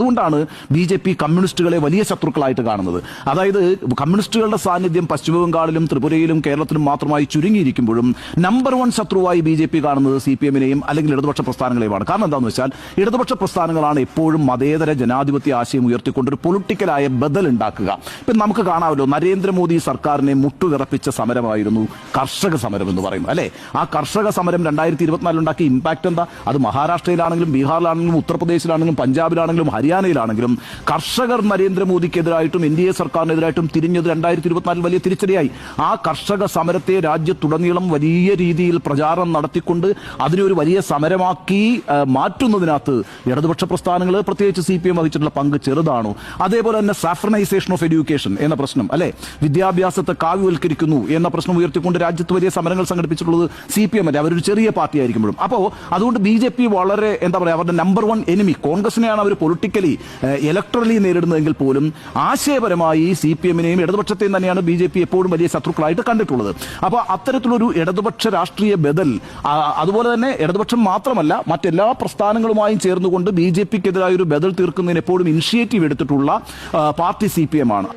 അതുകൊണ്ടാണ് BJP കമ്മ്യൂണിസ്റ്റുകളെ വലിയ ശത്രുക്കളായിട്ട് കാണുന്നത്. അതായത് കമ്മ്യൂണിസ്റ്റുകളുടെ സാന്നിധ്യം പശ്ചിമബംഗാളിലും ത്രിപുരയിലും കേരളത്തിലും മാത്രമായി ചുരുങ്ങിയിരിക്കുമ്പോഴും നമ്പർ 1 ശത്രുവായി BJP കാണുന്നത് CPM-നെയും അല്ലെങ്കിൽ ഇടതുപക്ഷ പ്രസ്ഥാനങ്ങളെയുമാണ്. കാരണം എന്താണെന്ന് വെച്ചാൽ ഇടതുപക്ഷ പ്രസ്ഥാനങ്ങളാണ് എപ്പോഴും മതേതര ജനാധിപത്യ ആശയം ഉയർത്തിക്കൊണ്ടൊരു പൊളിറ്റിക്കലായ ബദൽ ഉണ്ടാക്കുക. ഇപ്പം നമുക്ക് കാണാമല്ലോ, നരേന്ദ്രമോദി സർക്കാരിനെ മുട്ടുവിറപ്പിച്ച സമരമായിരുന്നു കർഷക സമരം എന്ന് പറയുന്നത്, അല്ലെ? ആ കർഷക സമരം 2024 ഉണ്ടാക്കിയ ഇമ്പാക്ട് എന്താ? അത് മഹാരാഷ്ട്രയിലാണെങ്കിലും ബീഹാറിലാണെങ്കിലും ഉത്തർപ്രദേശിലാണെങ്കിലും പഞ്ചാബിലാണെങ്കിലും ഹരിയാനയിലാണെങ്കിലും കർഷകർ നരേന്ദ്രമോദിക്കെതിരായിട്ടും NDA സർക്കാരിനെതിരായിട്ടും തിരിഞ്ഞത് 2024 വലിയ തിരിച്ചടിയായി. ആ കർഷക സമരത്തെ രാജ്യത്തുടനീളം വലിയ രീതിയിൽ പ്രചാരണം നടത്തിക്കൊണ്ട് അതിനെ ഒരു വലിയ സമരമാക്കി മാറ്റുന്നതിനകത്ത് ഇടതുപക്ഷ പ്രസ്ഥാനങ്ങൾ പ്രത്യേകിച്ച് CPM വഹിച്ചിട്ടുള്ള പങ്ക് ചെറുതാണോ? അതേപോലെ തന്നെ സാഫ്രണൈസേഷൻ ഓഫ് എഡ്യൂക്കേഷൻ എന്ന പ്രശ്നം, അല്ലെ? വിദ്യാഭ്യാസത്തെ കാവ്യവൽക്കരിക്കുന്നു എന്ന പ്രശ്നം ഉയർത്തിക്കൊണ്ട് രാജ്യത്ത് വലിയ സമരങ്ങൾ സംഘടിപ്പിച്ചിട്ടുള്ളത് CPM അല്ലേ? അവരൊരു ചെറിയ പാർട്ടി ആയിരിക്കുമ്പോഴും. അപ്പോൾ അതുകൊണ്ട് BJP വളരെ എന്താ പറയുക, അവരുടെ നമ്പർ 1 എനിമി കോൺഗ്രസിനെയാണ് അവർ പൊളിറ്റിക്കലി ഇലക്ട്രലി നേരിടുന്നതെങ്കിൽ പോലും ആശയപരമായി CPM-നെയും ഇടതുപക്ഷത്തെയും തന്നെയാണ് BJP എപ്പോഴും വലിയ ശത്രുക്കളായിട്ട് കണ്ടിട്ടുള്ളത്. അപ്പോൾ അത്തരത്തിലൊരു ഇടതുപക്ഷ രാഷ്ട്രീയ ബദൽ, അതുപോലെ തന്നെ ഇടതുപക്ഷം മാത്രമല്ല മറ്റെല്ലാ പ്രസ്ഥാനങ്ങളുമായും ചേർന്നുകൊണ്ട് BJP-ക്കെതിരായ ഒരു ബദൽ തീർക്കുന്നതിന് എപ്പോഴും ഇനിഷ്യേറ്റീവ് എടുത്തിട്ടുള്ള പാർട്ടി CPM ആണ്.